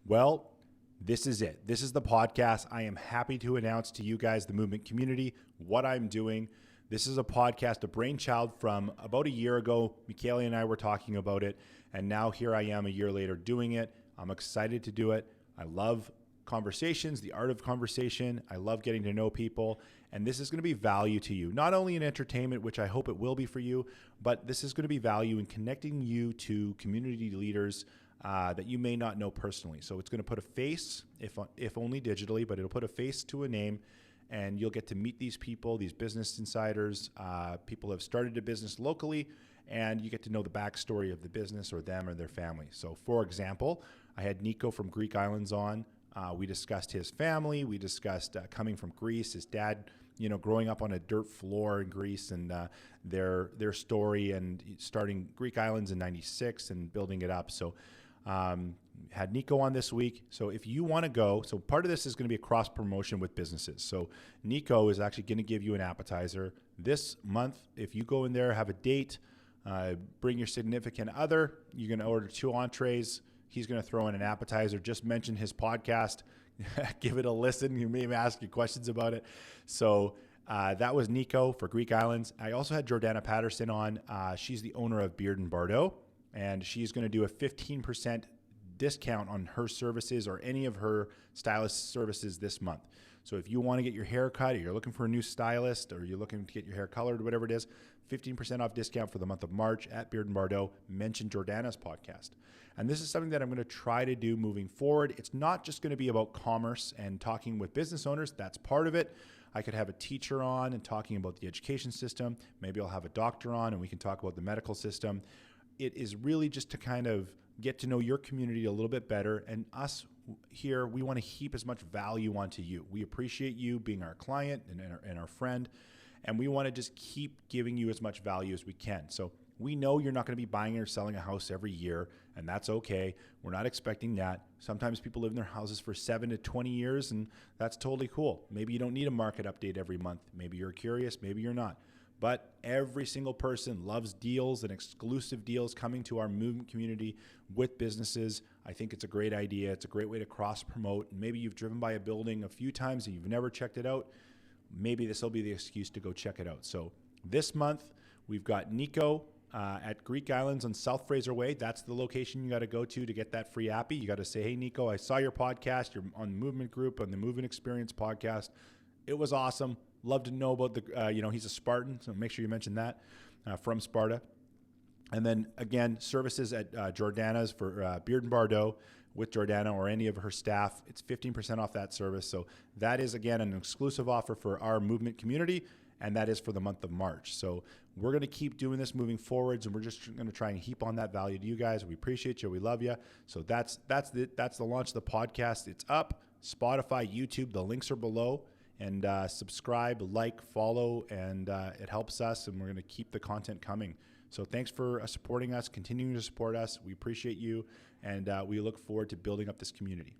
Well, this is it. This is the podcast. I am happy to announce to you guys, the movement community, what I'm doing. This is a podcast, a brainchild from about a year ago. Michaela and I were talking about it, and now here I am a year later doing it. I'm excited to do it. I love conversations, the art of conversation. I love getting to know people, and this is going to be value to you, not only in entertainment, which I hope it will be for you, but this is going to be value in connecting you to community leaders that you may not know personally. So it's going to put a face, if only digitally, but it'll put a face to a name, and you'll get to meet these people, these business insiders, people who have started a business locally, and you get to know the backstory of the business or them or their family. So for example, I had Nico from Greek Islands on. We discussed his family. We discussed coming from Greece, his dad, growing up on a dirt floor in Greece, and their story and starting Greek Islands in '96 and building it up. So had Nico on this week. So if you want to go, so part of this is going to be a cross promotion with businesses. So Nico is actually going to give you an appetizer this month. If you go in there, have a date, bring your significant other, you're going to order 2 entrees. He's going to throw in an appetizer. Just mention his podcast. Give it a listen. You may ask you questions about it. So that was Nico for Greek Islands. I also had Jordana Patterson on. She's the owner of Beard and Bardot, and she's going to do a 15% discount on her services or any of her stylist services this month. So if you want to get your hair cut, or you're looking for a new stylist, or you're looking to get your hair colored, whatever it is, 15% off discount for the month of March at Beard and Bardot. Mention Jordana's podcast. And this is something that I'm going to try to do moving forward. It's not just going to be about commerce and talking with business owners. That's part of it. I could have a teacher on and talking about the education system. Maybe I'll have a doctor on and we can talk about the medical system. It is really just to kind of get to know your community a little bit better. And us here, we want to heap as much value onto you. We appreciate you being our client and our friend. And we want to just keep giving you as much value as we can. So we know you're not going to be buying or selling a house every year, and that's okay. We're not expecting that. Sometimes people live in their houses for 7 to 20 years, and that's totally cool. Maybe you don't need a market update every month. Maybe you're curious, maybe you're not. But every single person loves deals and exclusive deals coming to our movement community with businesses. I think it's a great idea. It's a great way to cross-promote. Maybe you've driven by a building a few times and you've never checked it out. Maybe this will be the excuse to go check it out. So this month, we've got Nico at Greek Islands on South Fraser Way. That's the location you got to go to get that free appy. You got to say, hey, Nico, I saw your podcast. You're on the Movement Group, on the Movement Experience podcast. It was awesome. Love to know about he's a Spartan, so make sure you mention that, from Sparta. And then, again, services at Jordana's for Beard and Bardot with Jordana or any of her staff. It's 15% off that service. So that is, again, an exclusive offer for our movement community, and that is for the month of March. So we're going to keep doing this moving forwards, and we're just going to try and heap on that value to you guys. We appreciate you. We love you. So that's the launch of the podcast. It's up. Spotify, YouTube, the links are below. And subscribe, like, follow, and it helps us, and we're going to keep the content coming. So thanks for supporting us, continuing to support us. We appreciate you, and we look forward to building up this community.